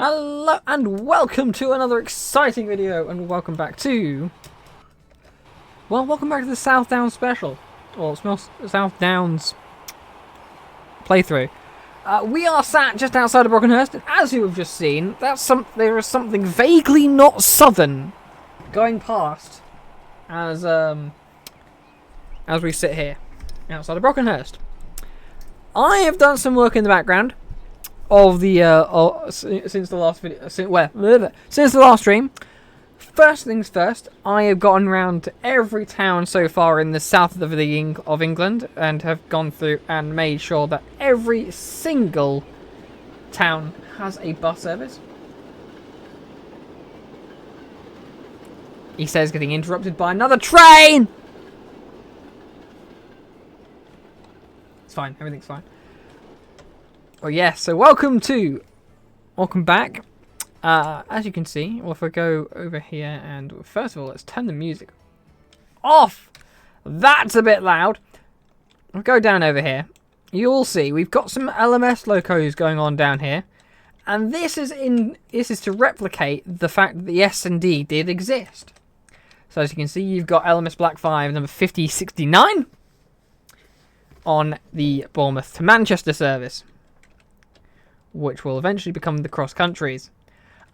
Hello and welcome to another exciting video, and welcome back to... welcome back to the South Downs special. Or South Downs playthrough. We are sat just outside of Brockenhurst, and as you have just seen, there is something vaguely not southern going past as we sit here outside of Brockenhurst. I have done some work in the background of the since the last video, since the last stream. First things first, I have gotten around to every town so far in the south of England and have gone through and made sure that every single town has a bus service. He says getting interrupted by another train. It's fine, everything's fine. Oh yes, so welcome back. As you can see, well, if I go over here and first of all, let's turn the music off. That's a bit loud. I'll go down over here. You'll see we've got some LMS locos going on down here, and this is to replicate the fact that the S&D did exist. So as you can see, you've got LMS Black 5 number 5069 on the Bournemouth to Manchester service, which will eventually become the cross countries.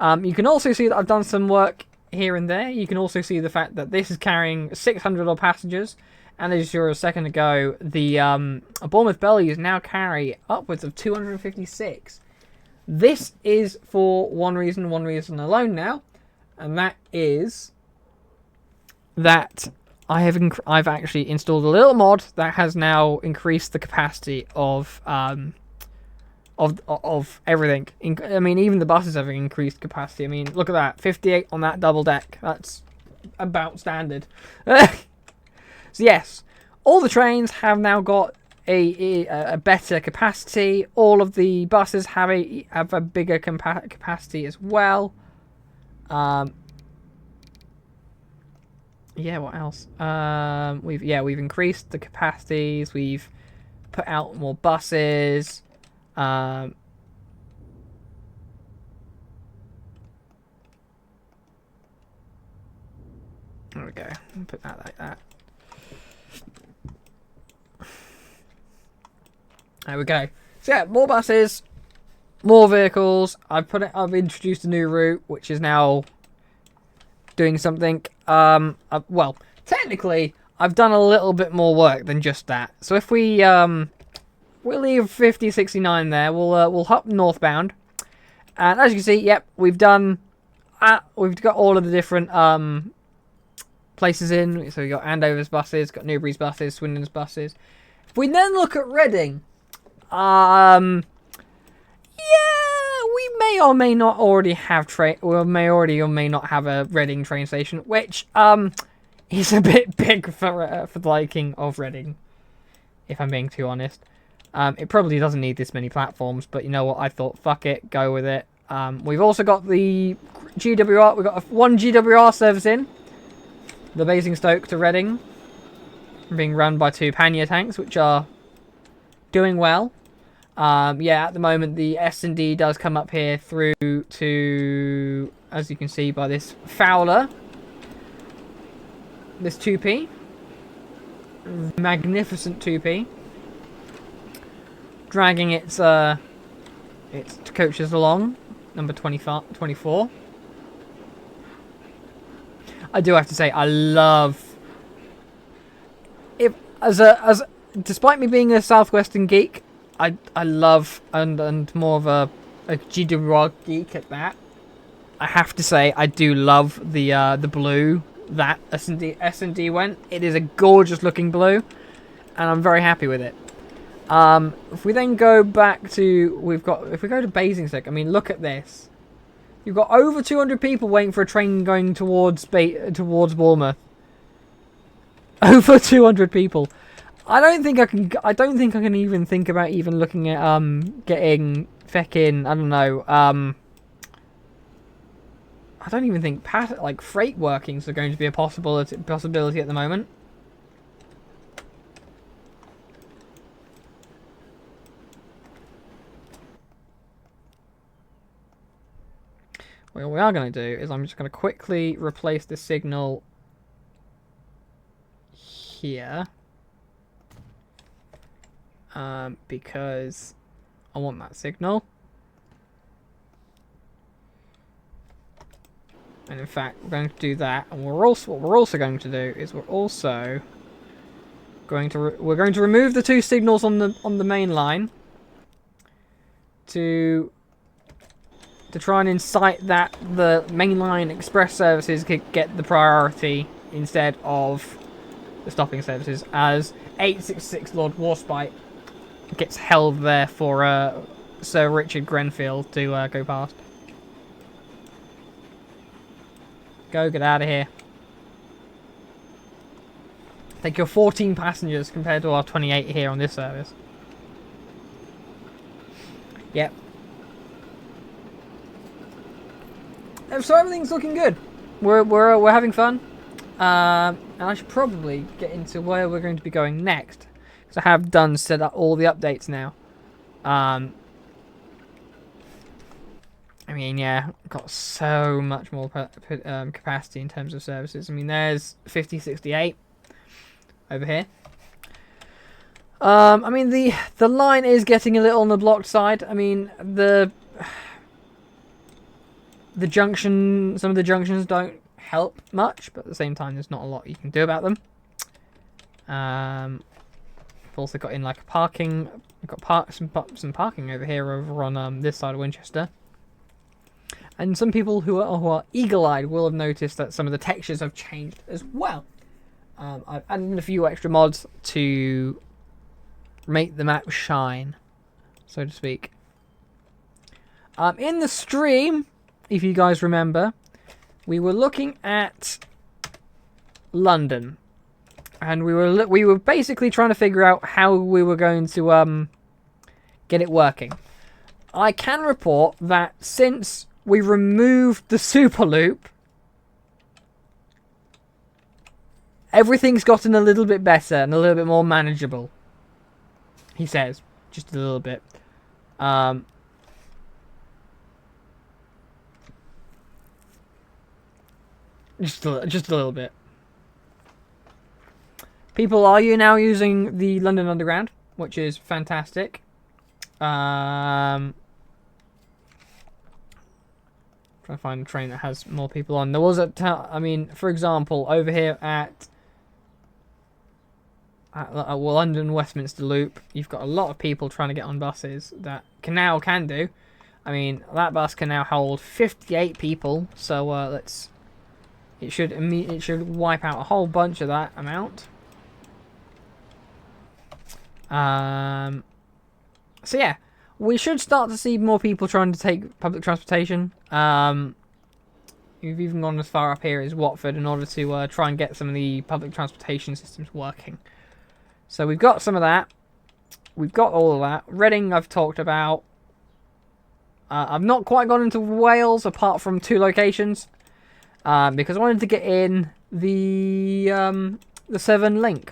You can also see that I've done some work here and there. You can also see the fact that this is carrying 600 odd passengers, and as you saw a second ago, the Bournemouth bellies now carry upwards of 256. This is for one reason alone now, and that is that I've actually installed a little mod that has now increased the capacity of everything. I mean, even the buses have increased capacity. I mean, look at that, 58 on that double deck. That's about standard. So yes, all the trains have now got a better capacity. All of the buses have a bigger capacity as well. Yeah, what else? We've increased the capacities. We've put out more buses. There we go. Put that like that. There we go. So yeah, more buses, more vehicles. I've introduced a new route, which is now doing something. Well, technically, I've done a little bit more work than just that. So if we we'll leave 5069 there. We'll hop northbound, and as you can see, yep, we've got all of the different places in. So we got Andover's buses, got Newbury's buses, Swindon's buses. If we then look at Reading, yeah, we may or may not already have or may not have a Reading train station, which is a bit big for the liking of Reading, if I'm being too honest. It probably doesn't need this many platforms, but you know what? I thought, fuck it, go with it. We've also got the GWR. We've got one GWR service in the Basingstoke to Reading, being run by 2 pannier tanks, which are doing well. Yeah, at the moment the S&D does come up here through to, as you can see by this Fowler, this 2P, magnificent 2P. Dragging its coaches along, number 24. I do have to say, I love it despite me being a Southwestern geek, I love and more of a GWR geek at that. I have to say, I do love the blue that S&D went. It is a gorgeous looking blue, and I'm very happy with it. If we then go back to, if we go to Basingstoke, I mean, look at this. You've got over 200 people waiting for a train going towards Bournemouth. Over 200 people. I don't think I can even think about even looking at getting feckin', I don't know, I don't even think like freight workings are going to be a possibility at the moment. what we are going to do is I'm just going to quickly replace the signal here. Because I want that signal. And in fact, we're going to do that. And what we're also going to do is we're going to remove the two signals on the main line to try and incite that the mainline express services could get the priority instead of the stopping services, as 866 Lord Warspite gets held there for Sir Richard Grenfell to go past. Get out of here. Take your 14 passengers compared to our 28 here on this service. Yep. So everything's looking good. We're having fun. And I should probably get into where we're going to be going next, because I have set up all the updates now. I mean, yeah, got so much more capacity in terms of services. I mean, there's 5068 over here. I mean, the line is getting a little on the blocked side. I mean, the junction, some of the junctions don't help much, but at the same time, there's not a lot you can do about them. We've also got in like parking. We've got some parking over here, over on this side of Winchester. And some people who are eagle-eyed will have noticed that some of the textures have changed as well. I've added in a few extra mods to make the map shine, so to speak. In the stream, if you guys remember, we were looking at London, and we were basically trying to figure out how we were going to get it working. I can report that since we removed the super loop, everything's gotten a little bit better and a little bit more manageable. He says, just a little bit. Just a little bit. People, are you now using the London Underground, which is fantastic. Trying to find a train that has more people on. There was I mean, for example, over here at London Westminster Loop, you've got a lot of people trying to get on buses that can do. I mean, that bus can now hold 58 people, so it should wipe out a whole bunch of that amount. So yeah, we should start to see more people trying to take public transportation. We've even gone as far up here as Watford in order to try and get some of the public transportation systems working. So we've got some of that. We've got all of that. Reading I've talked about. I've not quite gone into Wales apart from 2 locations. Because I wanted to get in the Severn Link,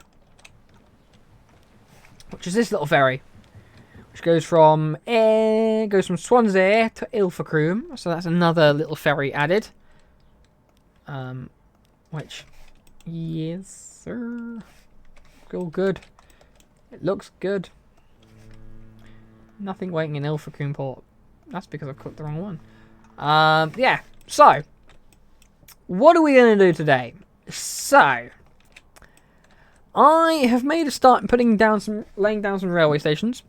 which is this little ferry, which goes from Swansea to Ilfracombe. So that's another little ferry added. Which, yes sir, all good. It looks good. Nothing waiting in Ilfracombe port. That's because I've clicked the wrong one. Yeah. So, what are we going to do today? So, I have made a start laying down some railway stations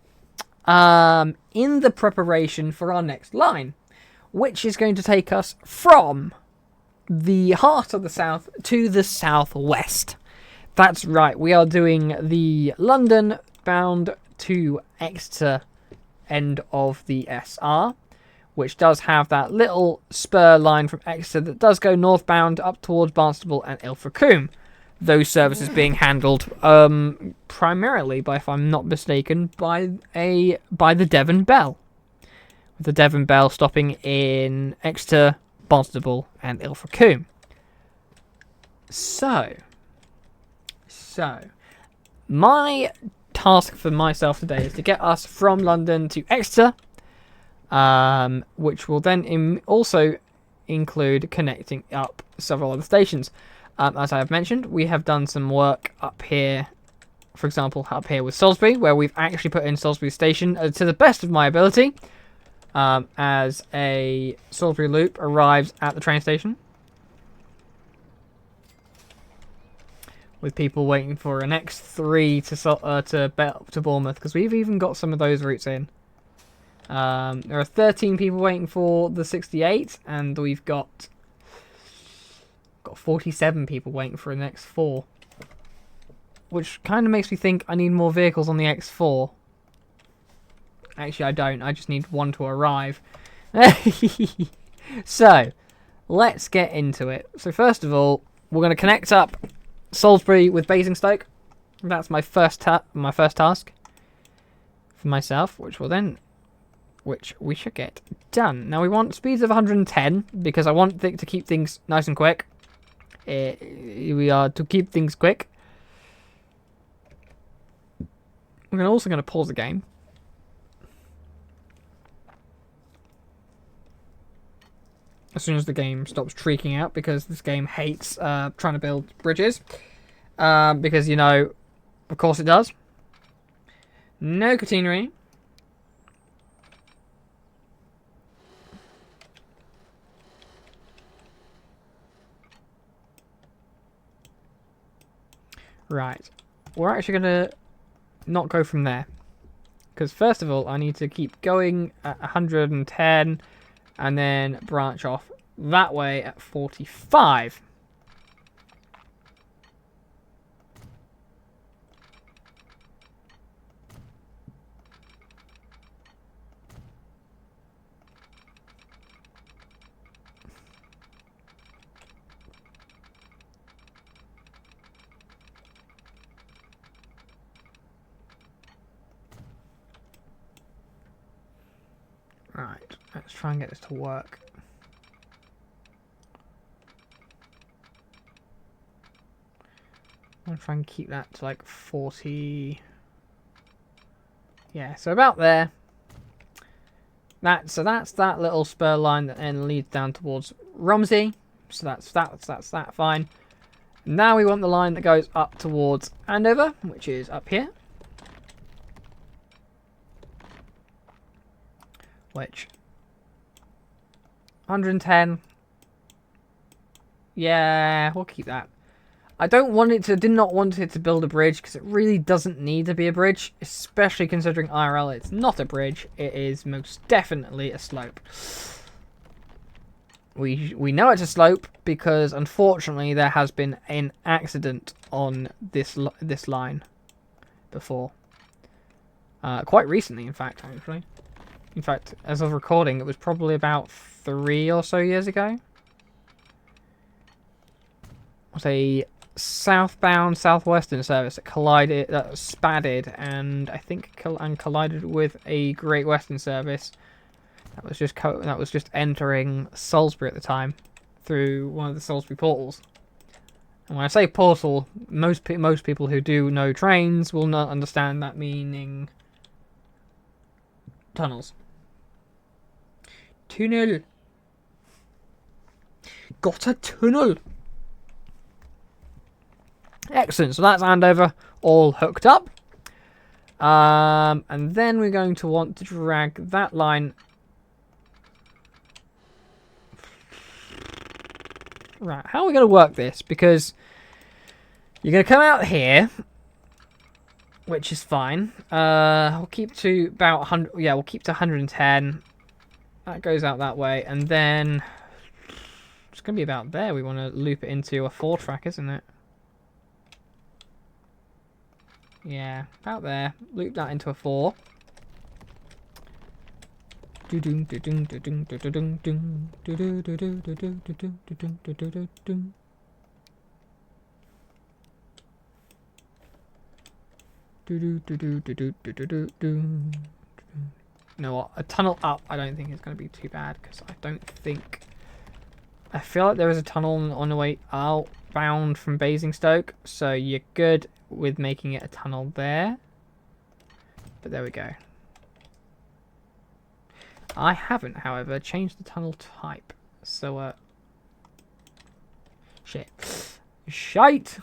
in the preparation for our next line, which is going to take us from the heart of the south to the southwest. That's right, we are doing the London bound to Exeter end of the SR, which does have that little spur line from Exeter that does go northbound up towards Barnstaple and Ilfracombe. Those services being handled primarily, if I'm not mistaken, by the Devon Bell. With the Devon Bell stopping in Exeter, Barnstaple and Ilfracombe. So, my task for myself today is to get us from London to Exeter, which will then also include connecting up several other stations. As I have mentioned, we have done some work up here, for example, up here with Salisbury, where we've actually put in Salisbury Station to the best of my ability, as a Salisbury loop arrives at the train station, with people waiting for an X3 to Bournemouth, because we've even got some of those routes in. There are 13 people waiting for the 68, and we've got 47 people waiting for an X4. Which kind of makes me think I need more vehicles on the X4. Actually, I don't. I just need one to arrive. So, let's get into it. So first of all, we're going to connect up Salisbury with Basingstoke. That's my first task for myself, which we should get done. Now we want speeds of 110 because I want to keep things nice and quick. We are to keep things quick. We're also going to pause the game. As soon as the game stops shrieking out, because this game hates trying to build bridges. Because, you know, of course it does. No catenary. Right. We're actually going to not go from there. Because first of all, I need to keep going at 110 and then branch off that way at 45. Right, let's try and get this to work. I'm going to try and keep that to like 40. Yeah, so about there. That's that little spur line that then leads down towards Romsey. So that's that fine. Now we want the line that goes up towards Andover, which is up here. Which 110. Yeah, we'll keep that. I did not want it to build a bridge because it really doesn't need to be a bridge, especially considering IRL it's not a bridge, it is most definitely a slope. We know it's a slope because unfortunately there has been an accident on this line before. Quite recently, in fact, actually. In fact, as of recording, it was probably about 3 or so years ago. It was a southbound southwestern service that spadded, and I think collided with a Great Western service that was just entering Salisbury at the time through one of the Salisbury portals. And when I say portal, most people who do know trains will not understand that meaning tunnels. Tunnel. Got a tunnel. Excellent. So that's Andover all hooked up. And then we're going to want to drag that line. Right. How are we going to work this? Because you're going to come out here, which is fine. We'll keep to about 100. Yeah, we'll keep to 110. That goes out that way, and then it's going to be about there. We want to loop it into a 4-track, isn't it? Yeah, about there. Loop that into a 4. You know what? A tunnel up, I don't think is going to be too bad because I feel like there is a tunnel on the way outbound from Basingstoke, so you're good with making it a tunnel there. But there we go. I haven't, however, changed the tunnel type, So, shit. Shite!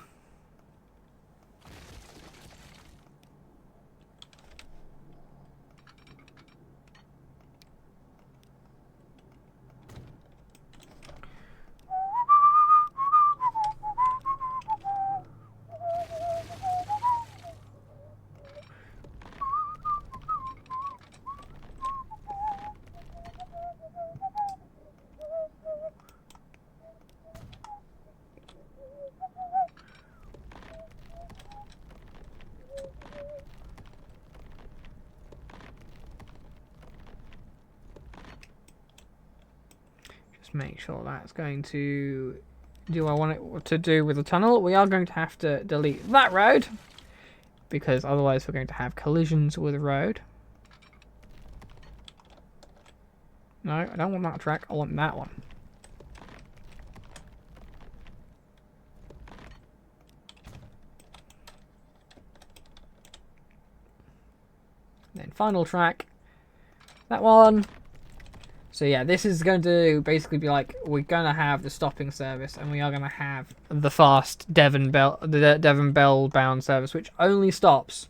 Make sure that's going to do I want it to do with the tunnel. We are going to have to delete that road because otherwise we're going to have collisions with the road. No, I don't want that track. I want that one. Then final track, that one. So yeah, this is going to basically be like, we're going to have the stopping service and we are going to have the fast Devon Bell bound service, which only stops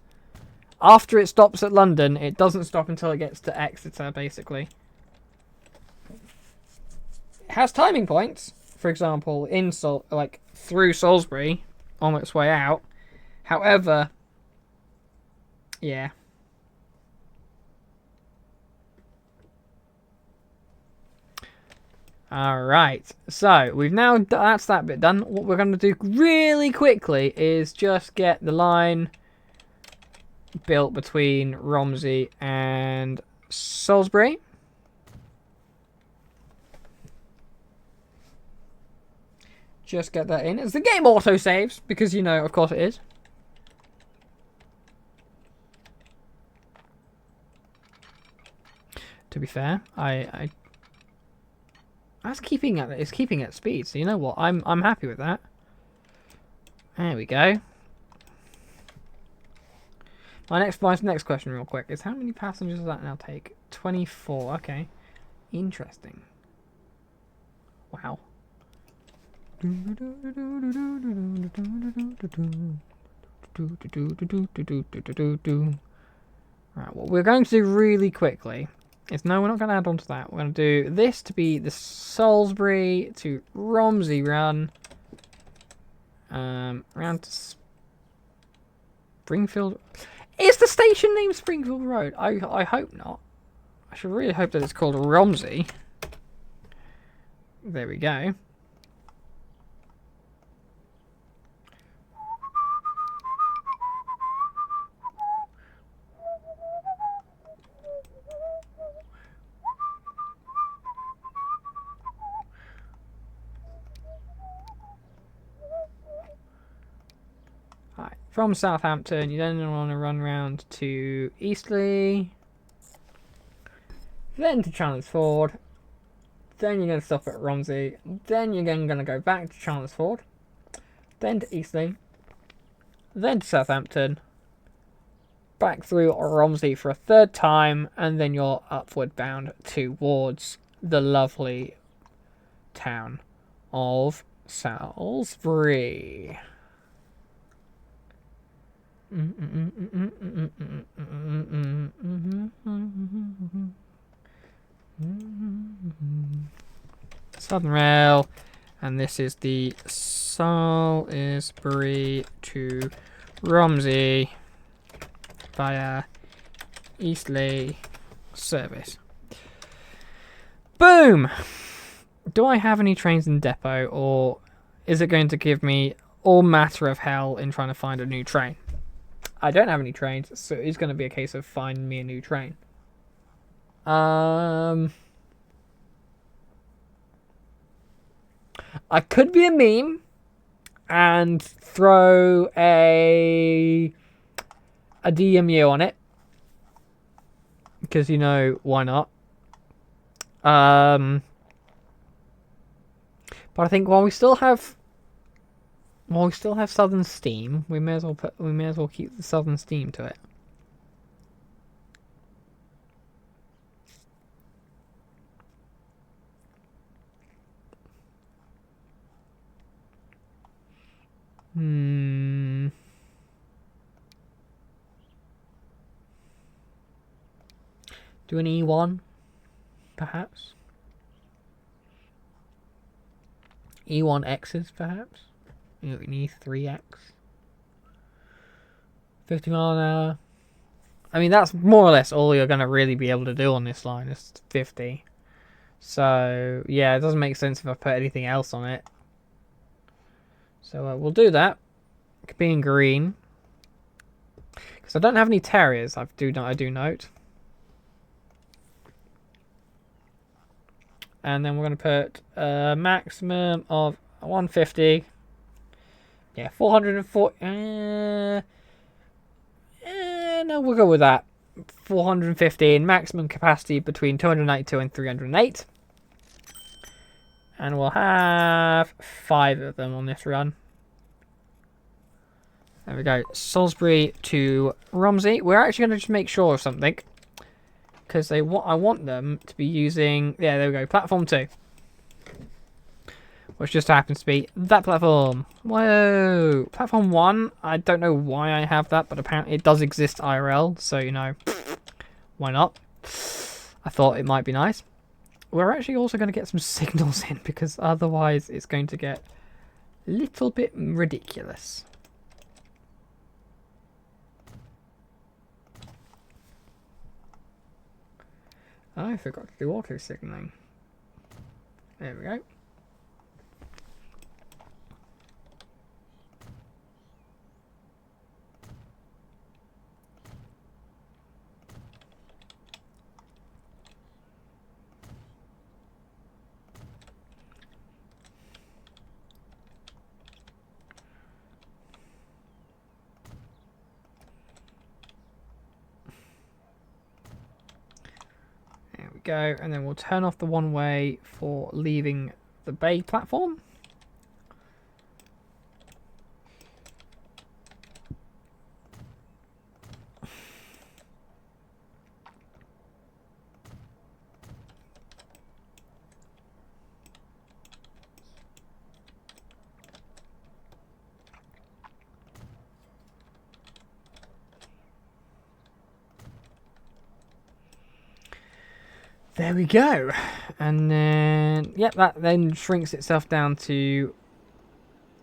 after it stops at London. It doesn't stop until it gets to Exeter, basically. It has timing points, for example, in through Salisbury on its way out. However, yeah. Alright, so we've now, that's that bit done. What we're going to do really quickly is just get the line built between Romsey and Salisbury. Just get that in. As the game auto saves, because you know, of course it is. To be fair, it's keeping at speed, so you know what? I'm happy with that. There we go. My next question real quick is how many passengers does that now take? 24, okay. Interesting. Wow. Right, what we're going to do really quickly is, no, we're not going to add on to that. We're going to do this to be the Salisbury to Romsey run. Round to Springfield. Is the station named Springfield Road? I hope not. I should really hope that it's called Romsey. There we go. From Southampton, you then want to run round to Eastleigh, then to Chelmsford, then you're going to stop at Romsey, then you're going to go back to Chelmsford, then to Eastleigh, then to Southampton, back through Romsey for a third time, and then you're upward bound towards the lovely town of Salisbury. Southern Rail, and this is the Salisbury to Romsey via Eastleigh service. Boom! Do I have any trains in depot, or is it going to give me all matter of hell in trying to find a new train? I don't have any trains, so it's going to be a case of finding me a new train. I could be a meme and throw a DMU on it, because you know why not. But I think while we still have Southern Steam, we may as well keep the Southern Steam to it. Hmm. Do an E1, perhaps? E1X's, perhaps? An E3X? 50 mile an hour. I mean, that's more or less all you're going to really be able to do on this line is 50. So, yeah, it doesn't make sense if I put anything else on it. So, we'll do that. It could be in green. Because I don't have any terriers, I do note. And then we're going to put a maximum of 150. Yeah, 440. No, we'll go with that. 415 maximum capacity between 292 and 308. And we'll have 5 of them on this run. There we go. Salisbury to Romsey. We're actually going to just make sure of something. Because I want them to be using... Yeah, there we go. Platform 2. Which just happens to be that platform. Whoa. Platform 1. I don't know why I have that, but apparently it does exist IRL. So, you know, why not? I thought it might be nice. We're actually also going to get some signals in, because otherwise it's going to get a little bit ridiculous. I forgot to do auto signaling. There we go. Go, and then we'll turn off the one way for leaving the bay platform. There we go. And then, yep, that then shrinks itself down to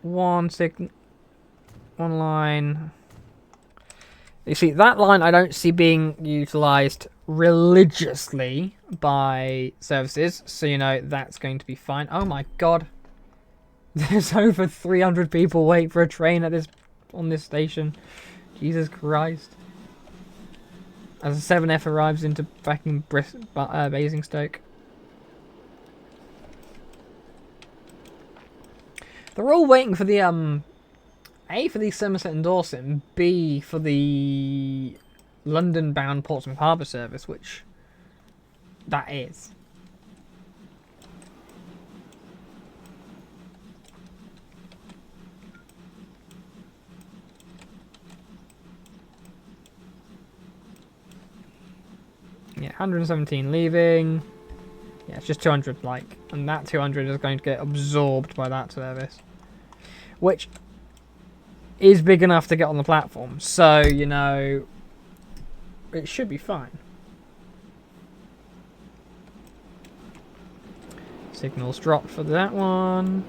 one line. You see, that line I don't see being utilised religiously by services, so you know that's going to be fine. Oh my god. There's over 300 people waiting for a train on this station. Jesus Christ. As a 7F arrives into back in Basingstoke. They're all waiting for the A for the Somerset and Dorset, and B for the London-bound Portsmouth Harbour service, which that is. Yeah, 117 leaving. Yeah, it's just 200, like, and that 200 is going to get absorbed by that service, which is big enough to get on the platform. So, you know, it should be fine. Signals dropped for that one.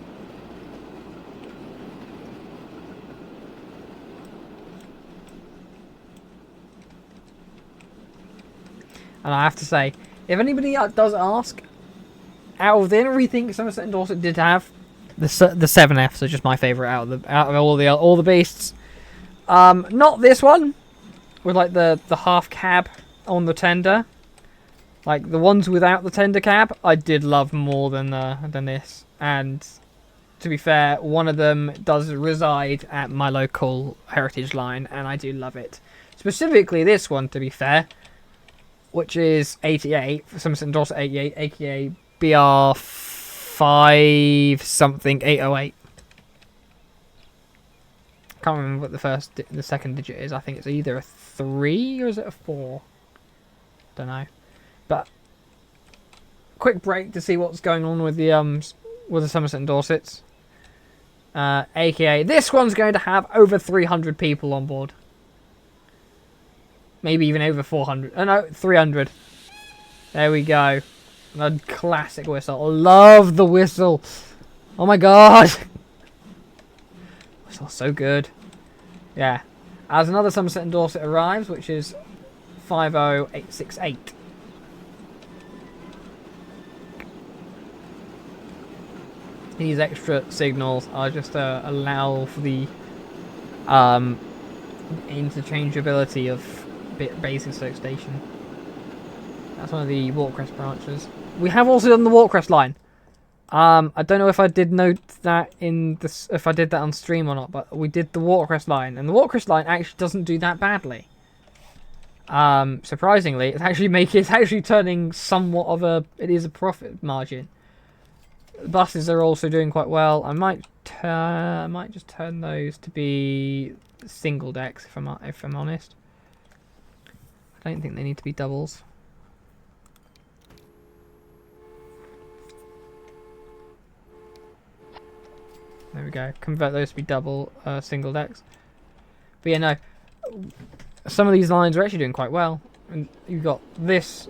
And I have to say, if anybody does ask, out of everything Somerset and Dorset did have, the 7Fs are just my favourite out of all the beasts. Not this one, with like the half cab on the tender. Like the ones without the tender cab, I did love more than this. And to be fair, one of them does reside at my local heritage line, and I do love it. Specifically this one, to be fair, which is 88, Somerset and Dorset 88, aka BR5 something 808. Can't remember what the second digit is. I think it's either a 3 or is it a 4? Don't know. But quick break to see what's going on with the Somerset and Dorsets. AKA, this one's going to have over 300 people on board. Maybe even over 400. Oh no, 300. There we go. A classic whistle. Love the whistle. Oh my god. Whistle's so good. Yeah. As another Somerset and Dorset arrives, which is 50868. These extra signals are just to allow for the interchangeability of Basingstoke Station. That's one of the Watercress branches. We have also done the Watercress line. I don't know if I did note that in this, if I did that on stream or not, but we did the Watercress line, and the Watercress line actually doesn't do that badly. Surprisingly, it's actually turning somewhat of a, it is a profit margin. The buses are also doing quite well. I might just turn those to be single decks if I'm honest. I don't think they need to be doubles. There we go. Convert those to be single decks. But yeah, no. Some of these lines are actually doing quite well. And you've got this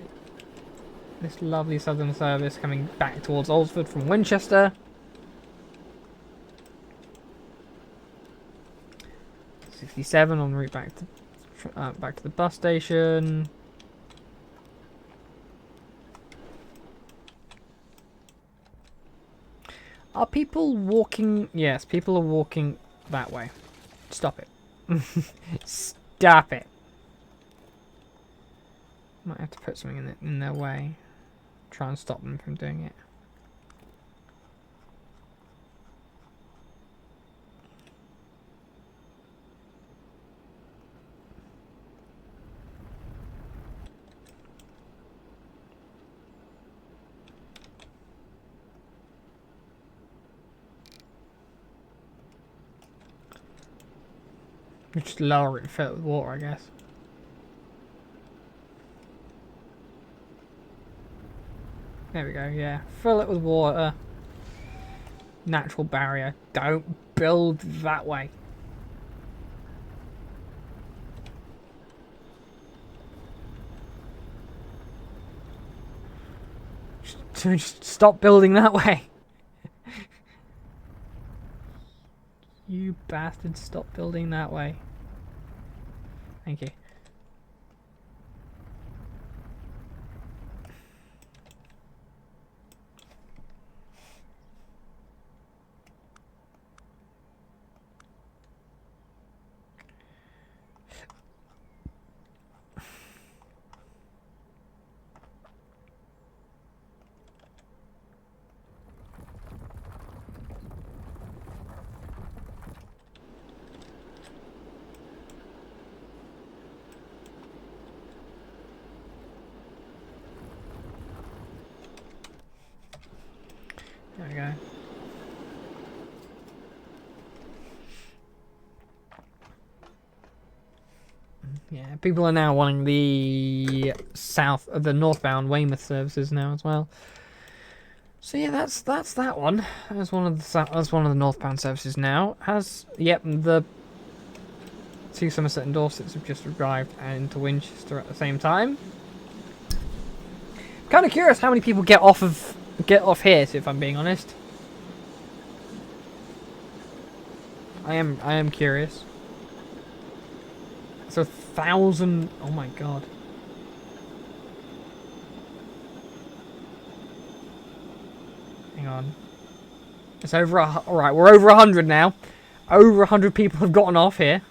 lovely southern service coming back towards Alresford from Winchester. 67 en route back to the bus station. Are people walking? Yes, people are walking that way. Stop it. Stop it. Might have to put something in their way. Try and stop them from doing it. Just lower it and fill it with water, I guess. There we go, yeah. Fill it with water. Natural barrier. Don't build that way. Just stop building that way. You bastard, stop building that way. Thank you. There we go. Yeah, people are now wanting the the northbound Weymouth services now as well. So yeah, that's that one. That's one of the northbound services now. The two Somerset and Dorsets have just arrived into Winchester at the same time. Kind of curious how many people get off here, if I'm being honest. I am curious. So 1,000. Oh my god. Hang on. It's over. All right, we're over 100 now. Over 100 people have gotten off here.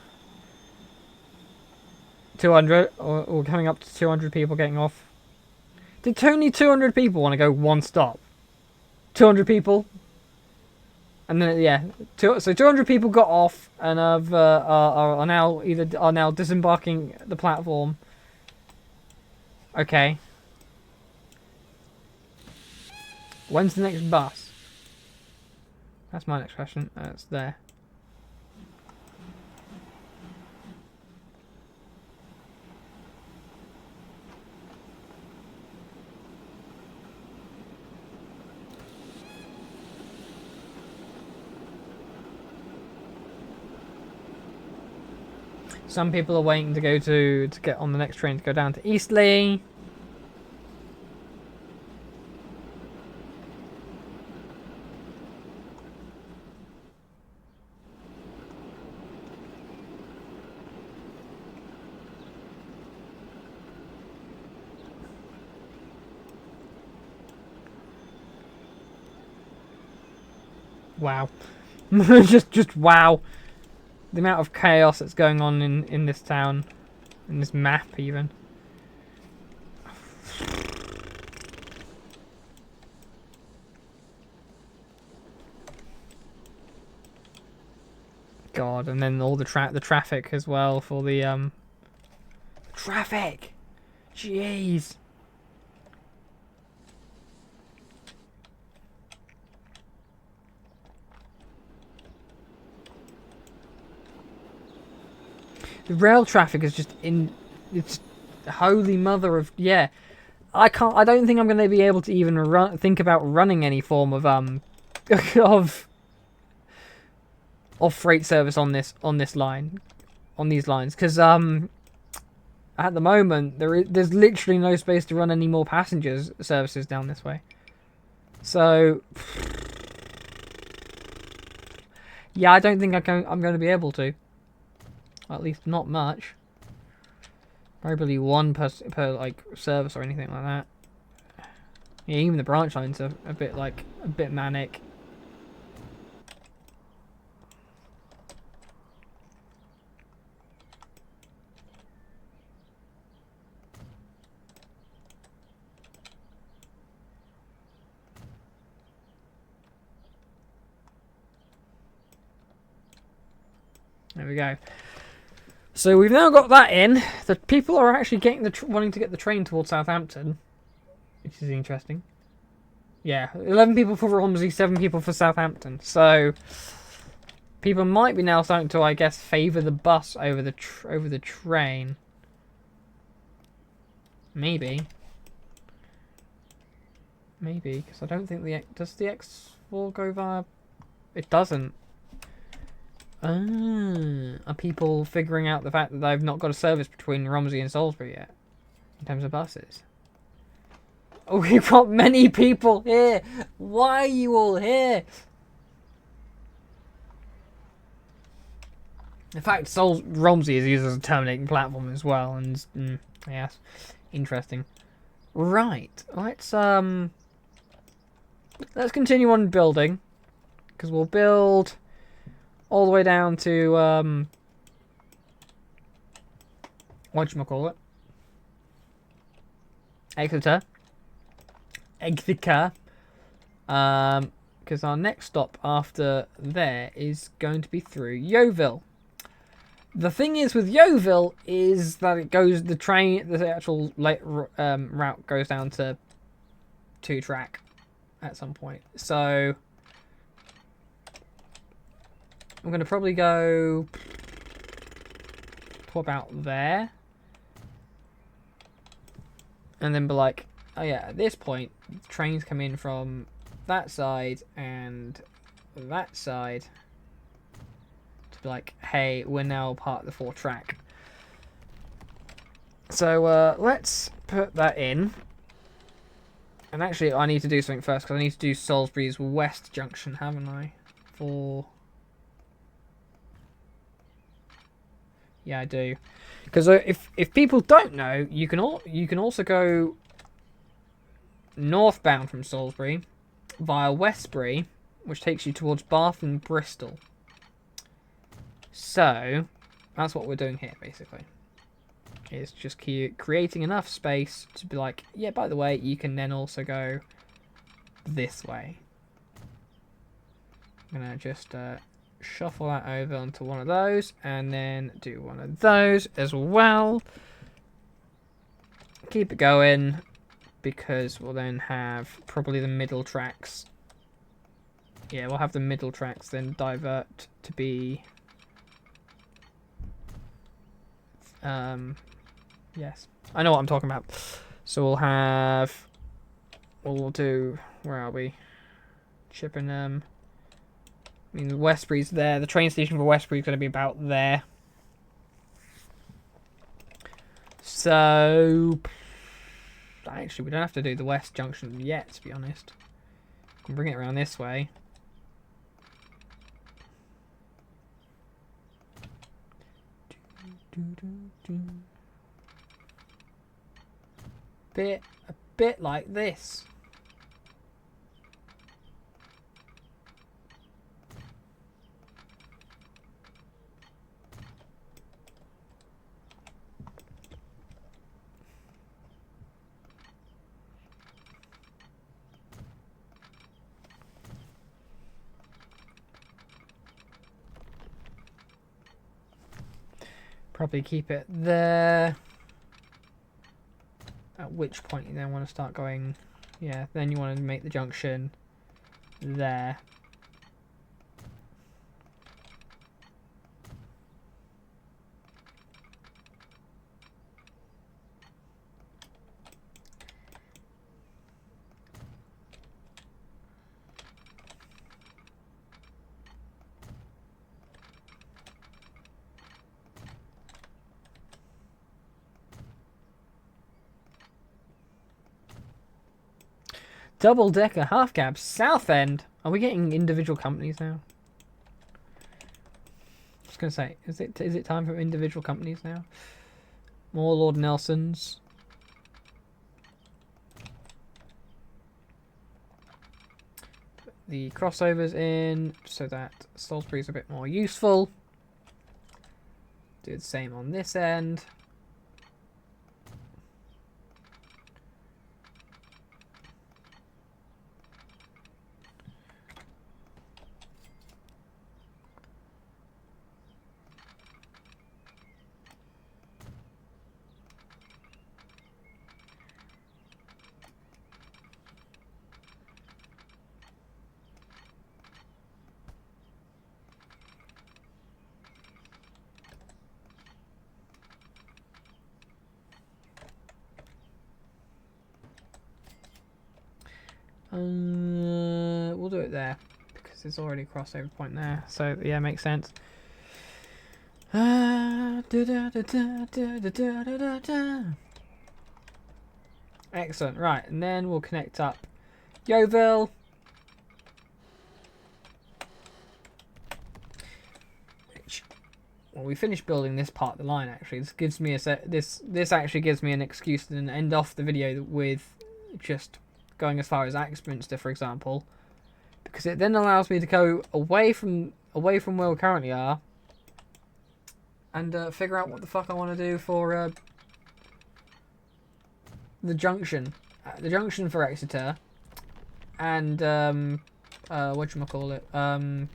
200, or coming up to 200 people getting off. Did only 200 people want to go one stop? 200 people. And then yeah, so 200 people got off and are now disembarking the platform. Okay. When's the next bus? That's my next question. It's there. Some people are waiting to go to get on the next train to go down to Eastleigh. Wow. just wow. The amount of chaos that's going on in this town. In this map, even. God, and then all the traffic as well for the traffic. Jeez. The rail traffic is just it's holy mother of, yeah. I don't think I'm going to be able to even think about running any form of of freight service on these lines, because at the moment there's literally no space to run any more passengers services down this way. So yeah, I don't think I'm going to be able to. At least not much. Probably one per like service or anything like that. Yeah, even the branch lines are a bit manic. There we go. So we've now got that in. The people are actually getting wanting to get the train towards Southampton, which is interesting. Yeah, 11 people for Romsey, 7 people for Southampton. So people might be now starting to, I guess, favour the bus over the train. Maybe, because I don't think does the X4 go via? It doesn't. Are people figuring out the fact that they've not got a service between Romsey and Salisbury yet? In terms of buses? Oh, we've got many people here! Why are you all here? In fact, Romsey is used as a terminating platform as well, and yes, interesting. Right, let's continue on building, because we'll build all the way down to whatchamacallit, Exeter, because our next stop after there is going to be through Yeovil. The thing is with Yeovil is that the actual route goes down to 2-track at some point. So I'm going to probably go to about there. And then be like, oh yeah, at this point, trains come in from that side and that side. To be like, hey, we're now part of the 4-track. So let's put that in. And actually, I need to do something first, because I need to do Salisbury's West Junction, haven't I? Yeah, I do. Because if people don't know, you can also go northbound from Salisbury via Westbury, which takes you towards Bath and Bristol. So that's what we're doing here, basically. It's just creating enough space to be like, yeah, by the way, you can then also go this way. I'm gonna just shuffle that over onto one of those, and then do one of those as well. Keep it going, because we'll then have probably the middle tracks. Yeah, we'll have the middle tracks then divert to be yes, I know what I'm talking about. So we'll do, where are we? Chippenham. I mean, Westbury's there. The train station for Westbury is going to be about there. So actually, we don't have to do the west junction yet, to be honest. We can bring it around this way. A bit like this. Probably keep it there. At which point you then want to start going, yeah, then you want to make the junction there. Double decker half cab Southend. Are we getting individual companies now? I was gonna say, is it time for individual companies now? More Lord Nelsons. Put the crossovers in so that Salisbury's a bit more useful. Do the same on this end. We'll do it there because there's already a crossover point there. So yeah, makes sense. Excellent. Right, and then we'll connect up Yeovil. Well, we finished building this part of the line. Actually, this gives me this actually gives me an excuse to then end off the video with just going as far as Axminster, for example, because it then allows me to go away from where we currently are and figure out what the fuck I want to do for the junction for Exeter, and whatchamacallit,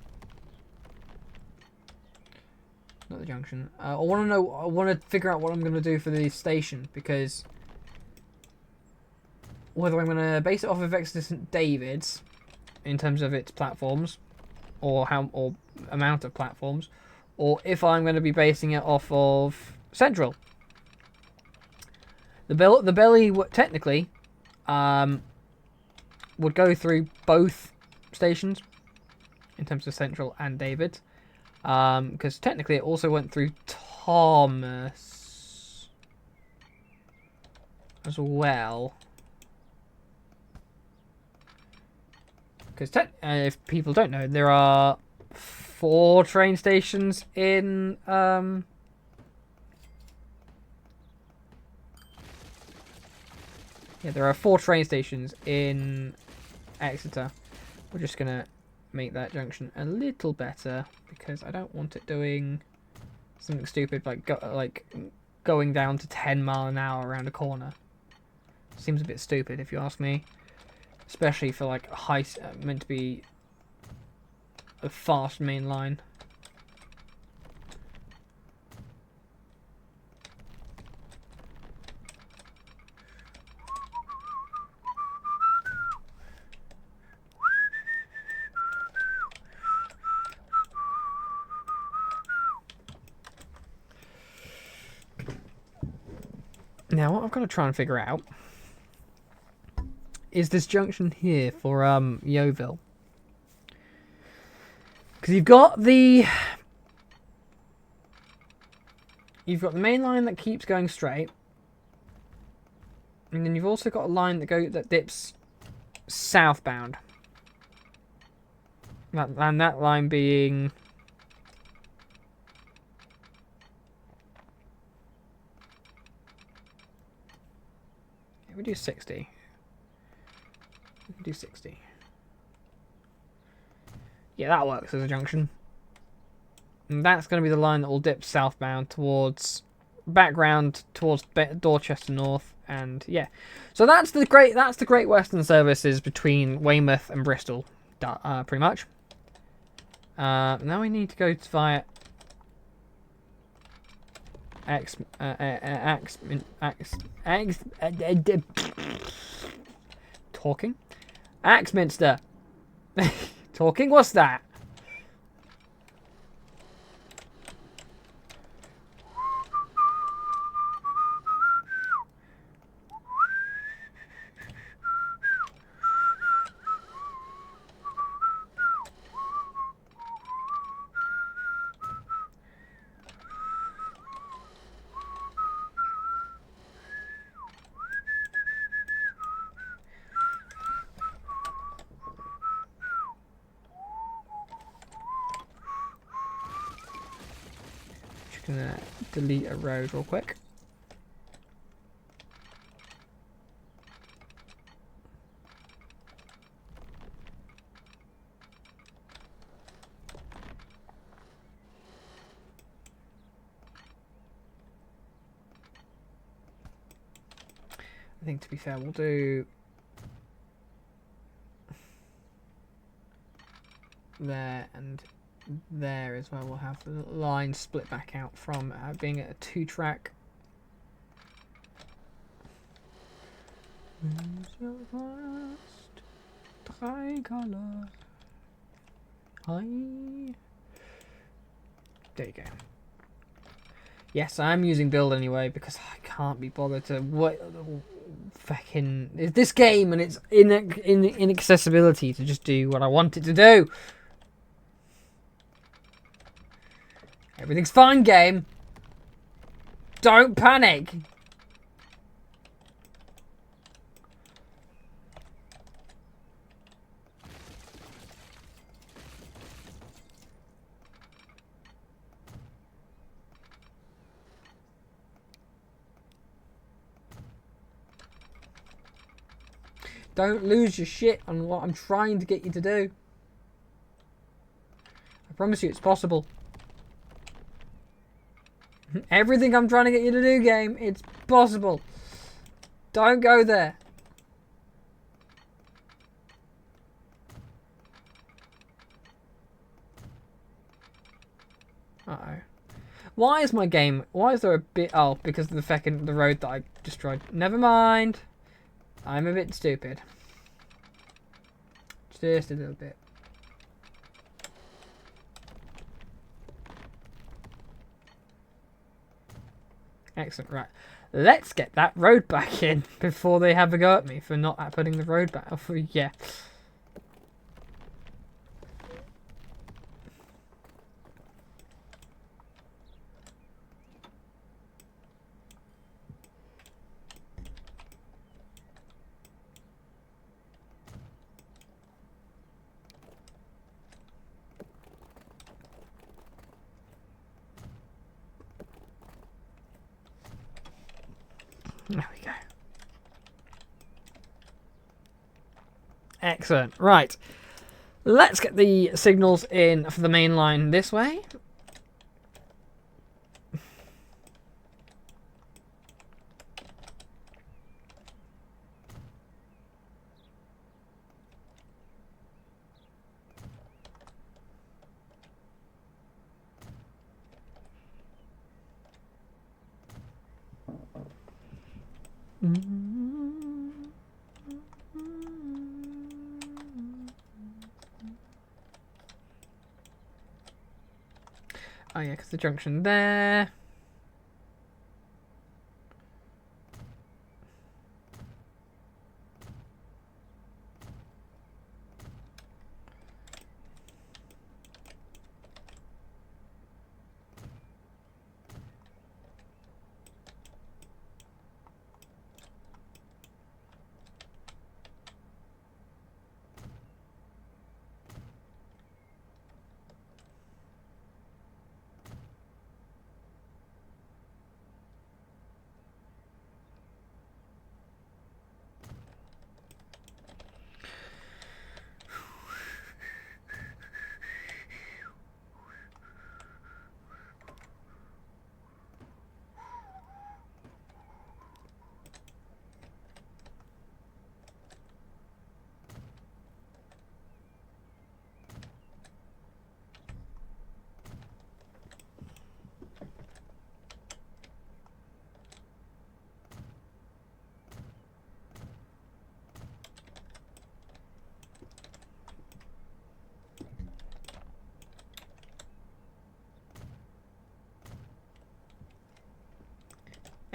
not the junction. I want to figure out what I'm going to do for the station, because whether I'm going to base it off of Exeter St David's in terms of its platforms, or amount of platforms, or if I'm going to be basing it off of Central. The belly technically would go through both stations in terms of Central and David, because technically it also went through Thomas as well. Because if people don't know, there are 4 train stations in there are 4 train stations in Exeter. We're just gonna make that junction a little better because I don't want it doing something stupid like going down to 10 mile an hour around a corner. Seems a bit stupid if you ask me. Especially for like meant to be a fast main line. Now what I've got to try and figure out is this junction here for Yeovil, because you've got the main line that keeps going straight, And then you've also got a line that dips southbound. And that line being... we do 60. We can do 60. Yeah, that works as a junction. And that's going to be the line that will dip southbound towards background towards Dorchester North, and yeah. So that's the Great Western services between Weymouth and Bristol, pretty much. Now we need to go via talking Axminster. Talking, what's that? Just gonna delete a road real quick. I think, to be fair, we'll do there and there as well. We'll have the line split back out from being a 2-track. There you go. Yes, I'm using build anyway because I can't be bothered to fucking this game and its inaccessibility to just do what I want it to do. Everything's fine, game. Don't panic. Don't lose your shit on what I'm trying to get you to do. I promise you it's possible. Everything I'm trying to get you to do, game, it's possible. Don't go there. Uh-oh. Why is my game... why is there a bit... oh, because of the road that I destroyed. Never mind. I'm a bit stupid. Just a little bit. Excellent, right. Let's get that road back in before they have a go at me for not putting the road back. Oh, yeah. There we go. Excellent. Right. Let's get the signals in for the main line this way. Oh yeah, because the junction there.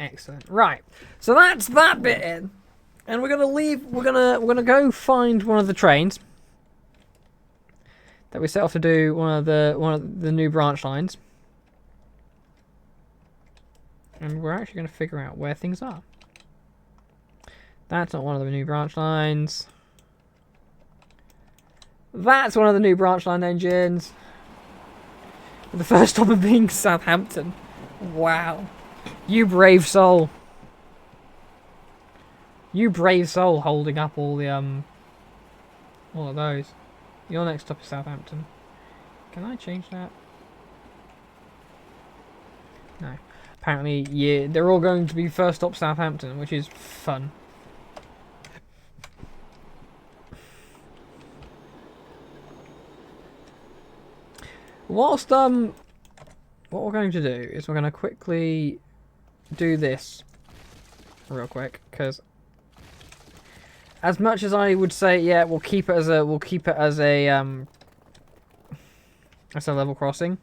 Excellent. Right. So that's that bit in. And we're gonna leave. We're gonna go find one of the trains that we set off to do one of the new branch lines. And we're actually gonna figure out where things are. That's not one of the new branch lines. That's one of the new branch line engines. The first stop being Southampton. Wow. You brave soul. You brave soul holding up all of those. Your next stop is Southampton. Can I change that? No. Apparently, yeah, they're all going to be first stop Southampton, which is fun. Whilst what we're going to do is we're going to quickly do this real quick, because as much as I would say, yeah, we'll keep it as a level crossing,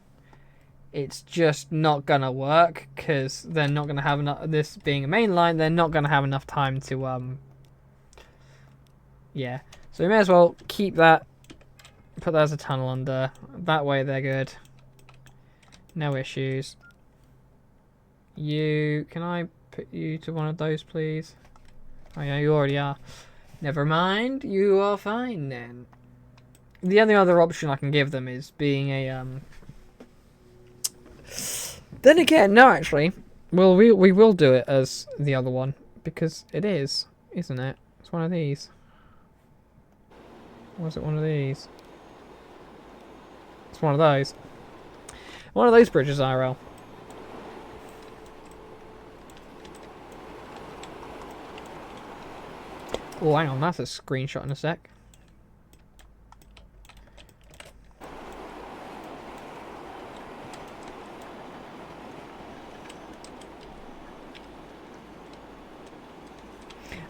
it's just not gonna work because they're not gonna have enough. This being a main line, they're not gonna have enough time to yeah. So we may as well keep that. Put that as a tunnel under. That way they're good. No issues. Can I put you to one of those, please? Oh yeah, you already are. Never mind, you are fine then. The only other option I can give them is being a Then again, no, actually, well, we will do it as the other one because it is, isn't it? It's one of these. Or is it one of these? It's one of those. One of those bridges, IRL. Oh, hang on, that's a screenshot in a sec.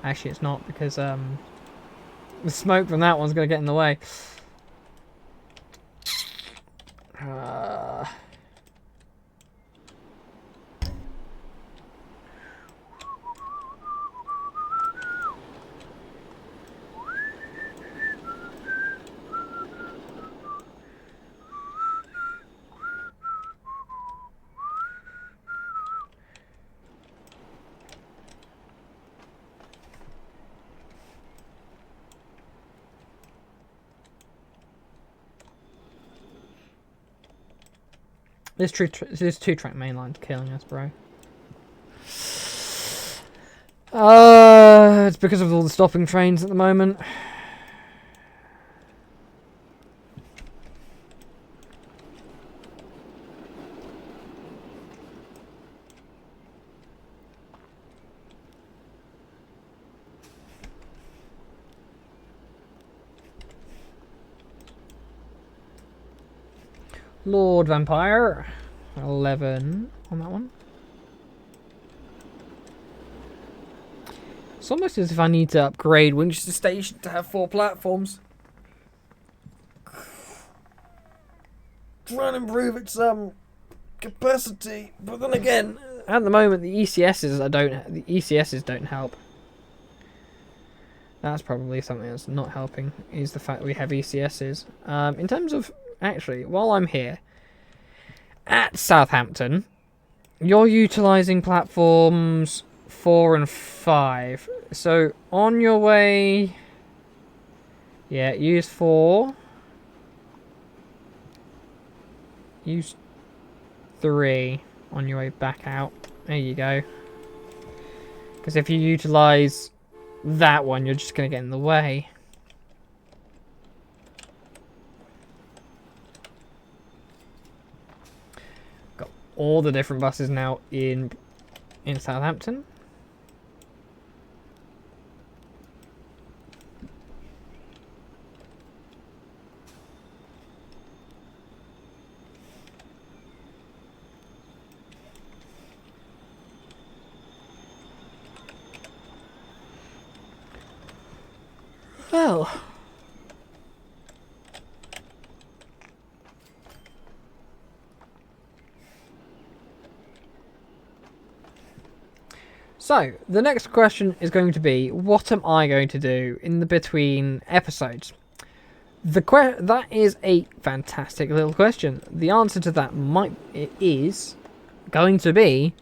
Actually, it's not, because the smoke from that one's going to get in the way. This two-track mainline's killing us, bro. It's because of all the stopping trains at the moment. Lord Vampire, 11 on that one. It's almost as if I need to upgrade Winchester Station to have 4 platforms. Try and improve its capacity, but then again, at the moment the ECSs don't help. That's probably something that's not helping, is the fact that we have ECSs. In terms of, actually, while I'm here, at Southampton, you're utilising platforms 4 and 5. So, on your way, yeah, use 4. Use 3 on your way back out. There you go. Because if you utilise that one, you're just going to get in the way. Got all the different buses now in Southampton. Well, So, the next question is going to be, what am I going to do in the between episodes? That is a fantastic little question. The answer to that is going to be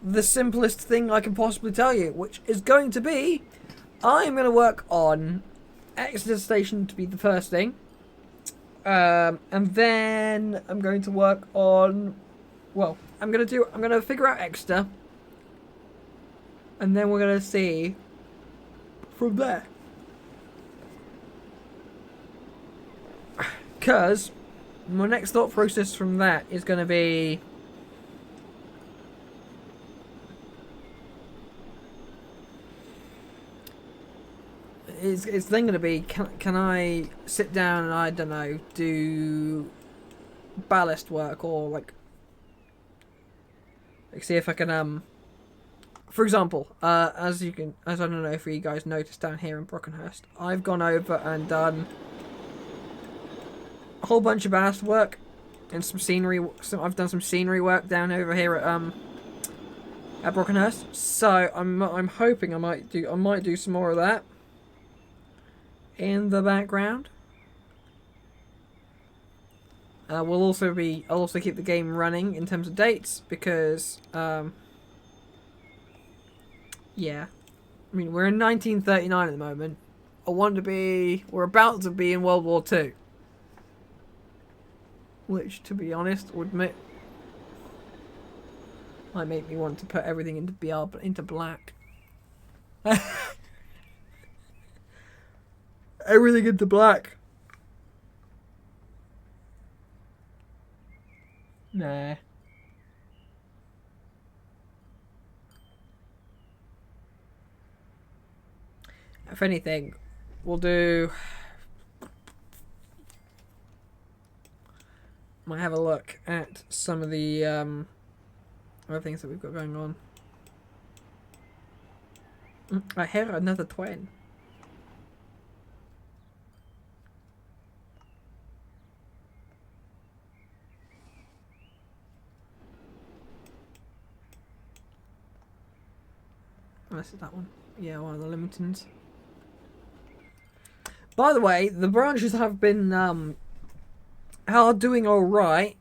the simplest thing I can possibly tell you, which is going to be, I'm going to work on Exeter Station to be the first thing. And then I'm going to work on, well, I'm going to figure out Exeter. And then we're going to see from there. Because my next thought process from that is going to be, it's then going to be, can I sit down and, I don't know, do ballast work, or like see if I can, for example, as I don't know if you guys noticed down here in Brockenhurst, I've gone over and done a whole bunch of ballast work and some scenery. I've done some scenery work down over here at Brockenhurst. So I'm hoping I might do some more of that in the background. I'll also keep the game running in terms of dates, because yeah, I mean, we're in 1939 at the moment. We're about to be in World War II. Which, to be honest, might make me want to put everything into black. Everything into black. Nah. If anything, we'll do... Might have a look at some of the other things that we've got going on. I hear another twin. Oh, this is that one. Yeah, one of the Limitons. By the way, the branches have been are doing alright.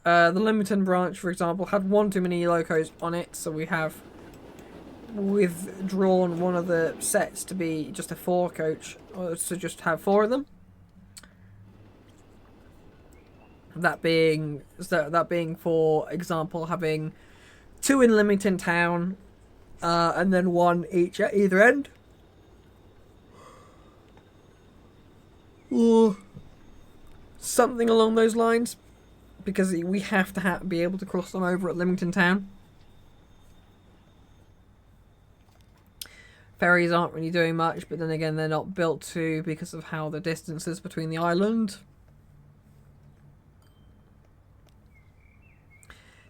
The Limiton branch, for example, had one too many locos on it, so we have withdrawn one of the sets to be just a 4 coach, or to just have 4 of them. That being, for example, having 2 in Lymington Town, and then 1 each at either end. Or something along those lines, because we have to be able to cross them over at Lymington Town. Ferries aren't really doing much, but then again, they're not built to, because of how the distances between the island.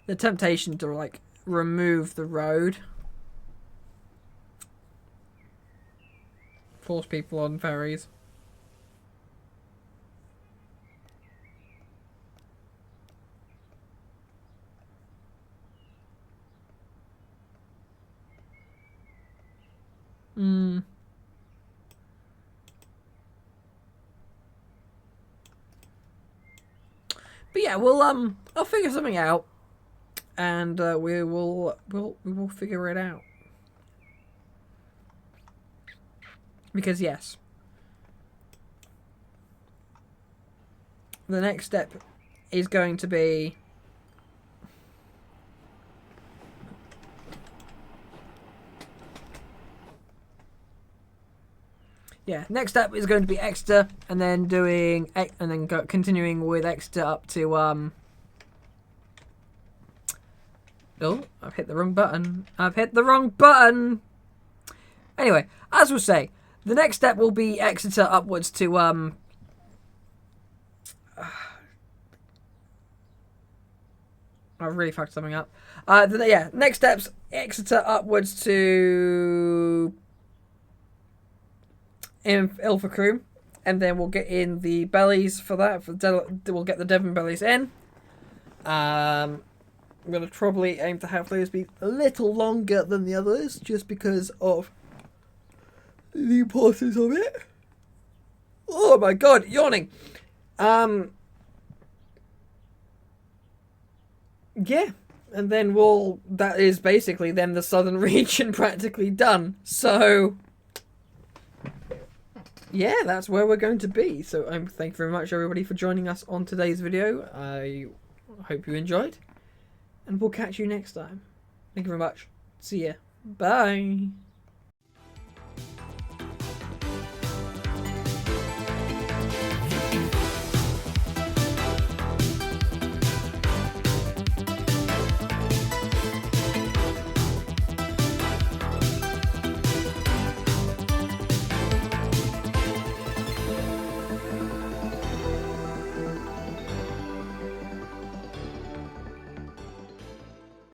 The temptation to, like, remove the road, force people on ferries. But yeah, I'll figure something out, and we will figure it out. Because yes, the next step is going to be next step is going to be Exeter, and then continuing with Exeter up to oh, I've hit the wrong button. Anyway, as we'll say, the next step will be Exeter upwards to I really fucked something up. Next steps, Exeter upwards to Ilfracombe, and then we'll get in the bellies for that. We'll get the Devon bellies in. And I'm going to probably aim to have those be a little longer than the others, just because of the importance of it. Oh my god, yawning. Yeah, and then that is basically then the southern region practically done. So, yeah, that's where we're going to be. So, thank you very much, everybody, for joining us on today's video. I hope you enjoyed, and we'll catch you next time. Thank you very much. See ya. Bye.